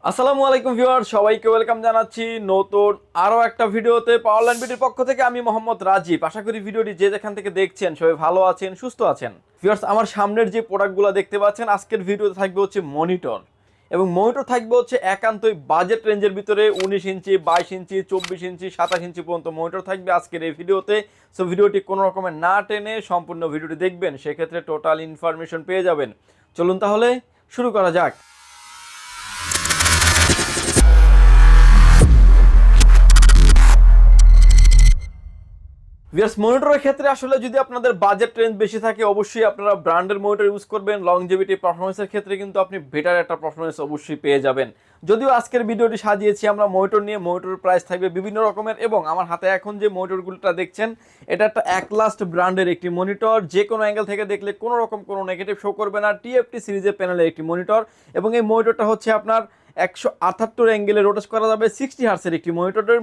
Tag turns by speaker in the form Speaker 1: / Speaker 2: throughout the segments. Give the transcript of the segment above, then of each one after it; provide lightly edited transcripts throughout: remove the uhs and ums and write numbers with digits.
Speaker 1: আসসালামু আলাইকুম ভিউয়ার, সবাইকে ওয়েলকাম জানাচ্ছি নতুন আরও একটা ভিডিওতে। পাওয়ারল্যান্ড বিডির পক্ষ থেকে আমি মোহাম্মদ রাজীব। আশা করি ভিডিওটি যে যেখান থেকে দেখছেন সবাই ভালো আছেন, সুস্থ আছেন। ভিউয়ার্স, আমার সামনের যে প্রোডাক্টগুলো দেখতে পাচ্ছেন, আজকের ভিডিওতে থাকবে হচ্ছে মনিটর, এবং মনিটর থাকবে হচ্ছে একান্তই বাজেট রেঞ্জের ভিতরে 19 ইঞ্চি, 22 ইঞ্চি, 24 ইঞ্চি, 27 ইঞ্চি পর্যন্ত মনিটর থাকবে আজকের এই ভিডিওতে। সো ভিডিওটি কোনো রকমের না টেনে সম্পূর্ণ ভিডিওটি দেখবেন, সেক্ষেত্রে টোটাল ইনফরমেশন পেয়ে যাবেন। চলুন তাহলে শুরু করা যাক। ভিউয়ার্স, মনিটরের ক্ষেত্রে আসলে যদি আপনাদের বাজেট রেঞ্জ বেশি থাকে, অবশ্যই আপনারা ব্র্যান্ডের মনিটর ইউজ করবেন। লংজিভিটি পারফরমেন্সের ক্ষেত্রে কিন্তু আপনি বেটার একটা পারফরমেন্স অবশ্যই পেয়ে যাবেন। যদিও আজকের ভিডিওটি সাজিয়েছি আমরা মনিটর নিয়ে, মনিটরের প্রাইস থাকবে বিভিন্ন রকমের, এবং আমার হাতে এখন যে মনিটরগুলোটা দেখছেন এটা একটা অ্যাটলাস্ট ব্র্যান্ডের একটি মনিটর। যে কোনো অ্যাঙ্গেল থেকে দেখলে কোনো রকম কোনো নেগেটিভ শো করবে না। টিএফটি সিরিজের প্যানেলের একটি মনিটর, এবং এই মনিটরটা হচ্ছে আপনার 178 অ্যাঙ্গেলে রোটেট করা যাবে। 60 হার্টসের একটি মনিটরের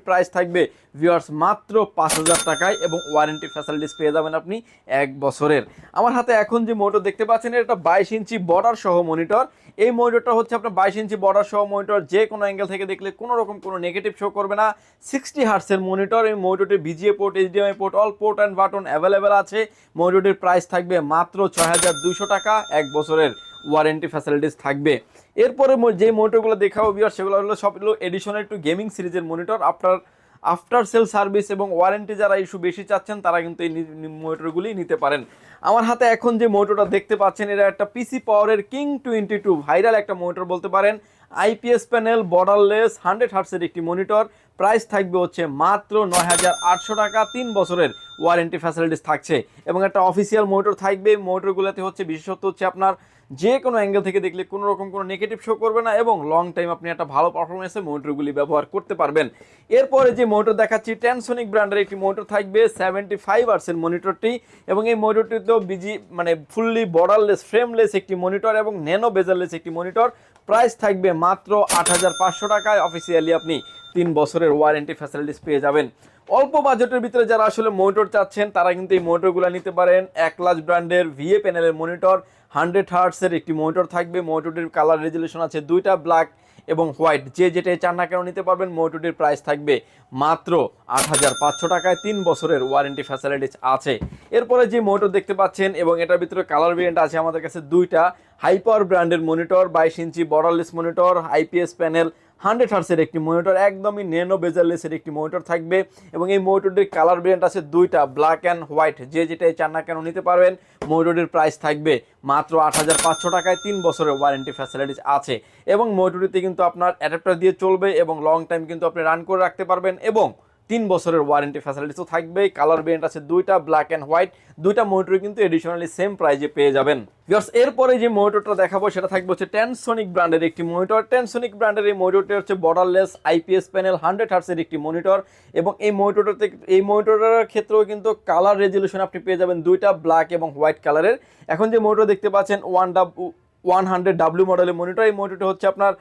Speaker 1: প্রাইস থাকবে ভিউয়ার্স মাত্র 5000 টাকায়, এবং ওয়ারেন্টি ফ্যাসিলিটিস পেয়ে যাবেন আপনি 1 বছরের। আমার হাতে এখন যে মনিটর দেখতে পাচ্ছেন এটা 22 ইঞ্চি বর্ডার সহ মনিটর। এই মনিটরটা হচ্ছে আপনার 22 ইঞ্চি বর্ডার সহ মনিটর। যে কোনো অ্যাঙ্গেল থেকে দেখলে কোনো রকম কোনো নেগেটিভ শো করবে না। 60 হার্টসের মনিটর। এই মনিটরটির VGA port, HDMI port, all port and button available আছে। মনিটরটির প্রাইস থাকবে মাত্র 6200 টাকা, 1 বছরের ওয়ারেন্টি ফ্যাসিলিটিস থাকবে। এরপরে যে মনিটরগুলো দেখাবো ভিউয়ার, সেগুলো হলো সব হলো এডিশনাল টু গেমিং সিরিজের মনিটর। আফটার সেল সার্ভিস এবং ওয়ারেন্টি যারা ইস্যু বেশি চাচ্ছেন তারা কিন্তু এই মনিটরগুলি নিতে পারেন। আমার হাতে এখন যে মনিটরটা দেখতে পাচ্ছেন এটা একটা পিসি পাওয়ারের কিং 22 ভাইরাল একটা মনিটর বলতে পারেন। আইপিএস প্যানেল, বর্ডারলেস, 100 হার্টসের একটি মনিটর। প্রাইস থাকবে হচ্ছে মাত্র 9800 টাকা, 3 বছরের ওয়ারেন্টি ফ্যাসিলিটিস থাকছে, এবং একটা অফিসিয়াল মনিটর থাকবে। মনিটরগুলোতে হচ্ছে বিশেষত হচ্ছে আপনার যে কোনো অ্যাঙ্গেল থেকে দেখলে কোনো রকম কোনো নেগেটিভ শো করবে না, এবং লং টাইম আপনি একটা ভালো পারফরমেন্সে মনিটরগুলি ব্যবহার করতে পারবেন। এরপরে যে মনিটর দেখাচ্ছি ট্যানসনিক ব্র্যান্ডের একটি মনিটর থাকবে, 75 হার্টসের মনিটরটি, এবং এই মনিটরটিতেও ফুললি বর্ডারলেস, ফ্রেমলেস একটি মনিটর এবং ন্যানো বেজারলেস একটি মনিটর। প্রাইস থাকবে মাত্র 8500 টাকায়। অফিসিয়ালি আপনি 3 বছরের ওয়ারেন্টি ফ্যাসিলিটিস পেয়ে যাবেন। অল্প বাজেটের ভিতরে যারা আসলে মনিটর চাচ্ছেন তারা কিন্তু এই মনিটরগুলো নিতে পারেন। অ্যাটলাস ব্র্যান্ডের ভিএ প্যানেলের মনিটর, 100 হার্টসের একটি মনিটর থাকবে। মনিটরটির কালার রেজুলেশন আছে দুইটা, ব্ল্যাক এবং হোয়াইট। যে যেটাই চান না কেন নিতে পারবেন। মনিটরটির প্রাইস থাকবে মাত্র 8500 টাকায়, 3 বছরের ওয়ারেন্টি ফ্যাসিলিটিস আছে। এরপরে যে মনিটর দেখতে পাচ্ছেন, এবং এটার ভিতরে কালার ভেরিয়েন্ট আছে আমাদের কাছে দুইটা। হাইপার ব্র্যান্ডের মনিটর, 22 ইঞ্চি বর্ডারলেস মনিটর, আইপিএস প্যানেল, 100 হার্টসের একটি মনিটর, একদমই ন্যানো বেজারলেসের একটি মনিটর থাকবে, এবং এই মনিটরটির কালার ভেরিয়েন্ট আছে দুইটা, ব্ল্যাক অ্যান্ড হোয়াইট। যে যেটাই চান না কেন নিতে পারবেন। মনিটরটির প্রাইস থাকবে মাত্র 8500 টাকায়, 3 বছরের ওয়ারেন্টি ফ্যাসিলিটিস আছে, এবং মনিটরটিতে কিন্তু আপনার অ্যাডাপ্টার দিয়ে চলবে, এবং লং টাইম কিন্তু আপনি রান করে রাখতে পারবেন, এবং 3 বছরের ওয়ারেন্টি ফ্যাসিলিটিসও থাকবে। কালার ভেরিয়েন্ট আছে দুইটা, ব্ল্যাক অ্যান্ড হোয়াইট। দুইটা মনিটর কিন্তু এডিশনালি সেম প্রাইজে পেয়ে যাবেন। ভিউয়ার্স, এরপরে যে মনিটরটা দেখাবো সেটা থাকবে হচ্ছে ট্যানসনিক ব্র্যান্ডের একটি মনিটর। ট্যানসনিক ব্র্যান্ডের এই মনিটরটি হচ্ছে বর্ডারলেস, আইপিএস প্যানেল, 100 হার্টসের একটি মনিটর, এবং এই মনিটরের ক্ষেত্রেও কিন্তু কালার রেজুলেশন আপনি পেয়ে যাবেন দুইটা, ব্ল্যাক এবং হোয়াইট কালারের। এখন যে মনিটর দেখতে পাচ্ছেন 100W মডেলের মনিটর। এই মনিটরটি হচ্ছে আপনার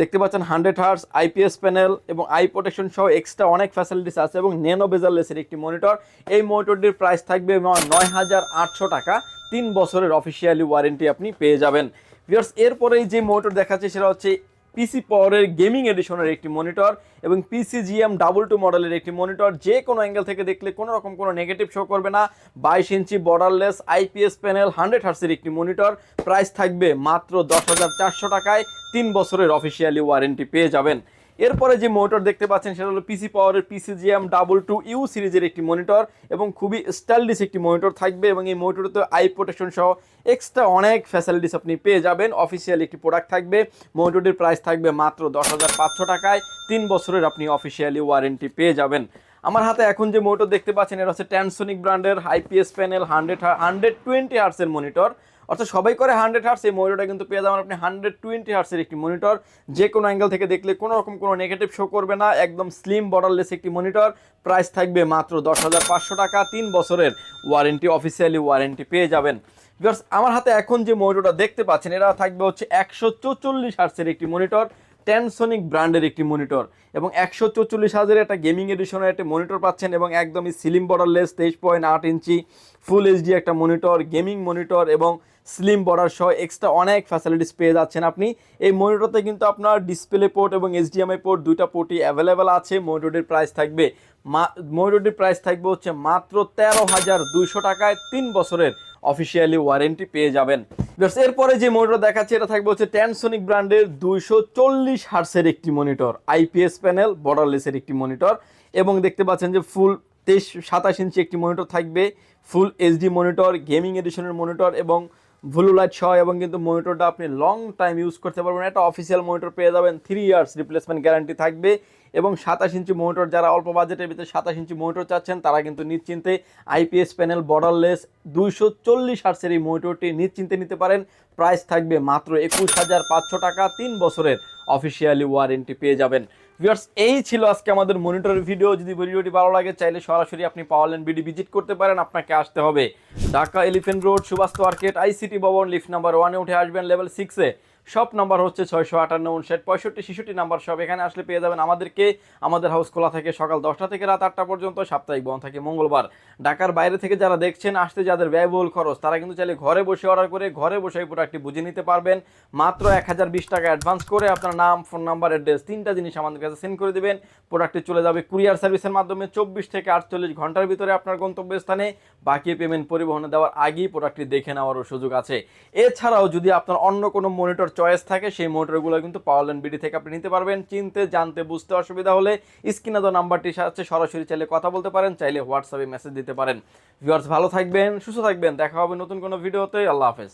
Speaker 1: দেখতে পাচ্ছেন 100 হার্টস, আইপিএস প্যানেল এবং আই প্রোটেকশন সহ এক্সট্রা অনেক ফ্যাসিলিটিস আছে, এবং ন্যানো বেজারলেসের একটি মনিটর। এই মনিটরটির প্রাইস থাকবে 9800 টাকা, 3 বছরের অফিসিয়ালি ওয়ারেন্টি আপনি পেয়ে যাবেন। ভিউয়ার্স, এরপরেই যে মনিটর দেখাচ্ছে সেটা হচ্ছে পিসি পাওয়ারের গেমিং এডিশনের একটি মনিটর, এবং PCGM22 মডেলের একটি মনিটর। যে কোনো অ্যাঙ্গেল থেকে দেখলে কোনো রকম কোনো নেগেটিভ শো করবে না। 22 ইঞ্চি বর্ডারলেস, আইপিএস প্যানেল, 100 হার্টসের একটি মনিটর। প্রাইস থাকবে মাত্র 10400 টাকায়, 3 বছরের অফিসিয়ালি ওয়ারেন্টি পেয়ে যাবেন। এরপরে যে মনিটর দেখতে পাচ্ছেন সেটা হলো পিসি পাওয়ারের PCGM22U সিরিজের একটি মনিটর, এবং খুবই স্টাইলিশ একটি মনিটর থাকবে, এবং এই মনিটরতে আই প্রোটেকশন সহ এক্সট্রা অনেক ফ্যাসিলিটিস আপনি পেয়ে যাবেন। অফিসিয়াল একটি প্রোডাক্ট থাকবে। মনিটরটির প্রাইস থাকবে মাত্র 10500 টাকায়, 3 বছরের আপনি অফিসিয়ালি ওয়ারেন্টি পেয়ে যাবেন। আমার হাতে এখন যে মনিটর দেখতে পাচ্ছেন এটা হচ্ছে ট্যানসনিক ব্র্যান্ডের আইপিএস প্যানেল, 120 হার্টসের মনিটর। অর্থাৎ সবাই করে 100 হার্টস, এই মনিটরটা কিন্তু পেয়ে যাবেন আপনি 120 হার্টসের একটি মনিটর। যে কোনো অ্যাঙ্গেল থেকে দেখলে কোনো রকম কোনো নেগেটিভ শো করবে না। একদম স্লিম বর্ডারলেস একটি মনিটর। প্রাইস থাকবে মাত্র 10500 টাকা, 3 বছরের ওয়ারেন্টি, অফিসিয়ালি ওয়ারেন্টি পেয়ে যাবেন। ভিউয়ার্স, আমার হাতে এখন যে মনিটরটা দেখতে পাচ্ছেন এটা থাকবে হচ্ছে 144 হার্টসের একটি মনিটর, ট্যানসনিক ব্র্যান্ডের একটি মনিটর, এবং 144 হার্টজের একটা গেমিং এডিশনের একটা মনিটর পাচ্ছেন, এবং একদমই স্লিম বর্ডারলেস, 23.8 ইঞ্চি ফুল এইচডি একটা মনিটর, গেমিং মনিটর, এবং স্লিম বর্ডার সহ এক্সট্রা অনেক ফ্যাসিলিটিস পেয়ে যাচ্ছেন আপনি। এই মনিটরতে কিন্তু আপনার ডিসপ্লে পোর্ট এবং এইচডিএমআই পোর্ট দুইটা পোর্টই অ্যাভেলেবেল আছে। মনিটরটির প্রাইস থাকবে হচ্ছে মাত্র 13,200 টাকায় 3 বছরের অফিসিয়ালি ওয়ারেন্টি পেয়ে যাবেন। এরপরে যে মনিটর দেখাচ্ছে এটা থাকবে হচ্ছে ট্যানসোনিক ব্র্যান্ডের 240 হার্টসের একটি মনিটর, আইপিএস প্যানেল, বর্ডারলেসের একটি মনিটর, এবং দেখতে পাচ্ছেন যে ফুল 27 ইঞ্চি একটি মনিটর থাকবে, ফুল এইচডি মনিটর, গেমিং এডিশনের মনিটর এবং ব্লু লাইট সহ, এবং কিন্তু মনিটরটা আপনি লং টাইম ইউজ করতে পারবেন। একটা অফিসিয়াল মনিটর পেয়ে যাবেন, 3 ইয়ার্স রিপ্লেসমেন্ট গ্যারান্টি থাকবে। এবং 27 ইঞ্চি মনিটর, যারা অল্প বাজেটের ভিতরে 27 ইঞ্চি মনিটর চাচ্ছেন তারা কিন্তু নিশ্চিন্তে আইপিএস প্যানেল, বর্ডারলেস 240 হার্টসের এই মনিটরটি নিশ্চিন্তে নিতে পারেন। প্রাইস থাকবে মাত্র 21,500 টাকা, 3 বছরের অফিসিয়ালি ওয়ারেন্টি পেয়ে যাবেন। ভিউয়ার্স, এই ছিল আজকে আমাদের মনিটরের ভিডিও। যদি ভিডিওটি ভালো লাগে চাইলে সরাসরি আপনি পাওয়ারল্যান্ড বিডি ভিজিট করতে পারেন। আপনাকে আসতে হবে Dhaka Elephant Road, Subhash Market, ICT Bhaban, lift number 1-এ উঠে আসবেন, লেভেল 6-এ। শপ নাম্বার হচ্ছে 658, 59, 65, 66 নাম্বার শপ। এখানে আসলে পেয়ে যাবেন আমাদেরকে। আমাদের হাউস খোলা থাকে সকাল 10টা থেকে রাত 8টা পর্যন্ত, সাপ্তাহিক বন্ধ থাকে মঙ্গলবার। ঢাকার বাইরে থেকে যারা দেখছেন, আসতে যাদের ব্যয়বহুল খরচ, তারা কিন্তু চাইলে ঘরে বসে অর্ডার করে ঘরে বসে প্রোডাক্টটি বুঝে নিতে পারবেন। মাত্র 1020 টাকা অ্যাডভান্স করে আপনার নাম, ফোন নাম্বার, অ্যাড্রেস, 3টা জিনিস আমাদের কাছে সেন্ড করে দেবেন। প্রোডাক্টটি চলে যাবে কুরিয়ার সার্ভিসের মাধ্যমে 24 থেকে 48 ঘন্টার ভিতরে আপনার গন্তব্যস্থানে। বাকি পেমেন্ট পরিবহনে দেওয়ার আগেই প্রোডাক্টটি দেখে নেওয়ারও সুযোগ আছে। এছাড়াও যদি আপনার অন্য কোনো মনিটর চয়েস থাকে, সেই মনিটরগুলো কিন্তু পাওয়ারল্যান্ড বিডি থেকে আপনি নিতে পারবেন। চিনতে জানতে বুঝতে অসুবিধা হলে স্ক্রিনে দেওয়া নাম্বারটির সাথে সরাসরি চাইলে কথা বলতে পারেন, চাইলে হোয়াটসঅ্যাপে মেসেজ দিতে পারেন। ভিউয়ার্স, ভালো থাকবেন, সুস্থ থাকবেন, দেখা হবে নতুন কোনো ভিডিওতে। আল্লাহ হাফেজ।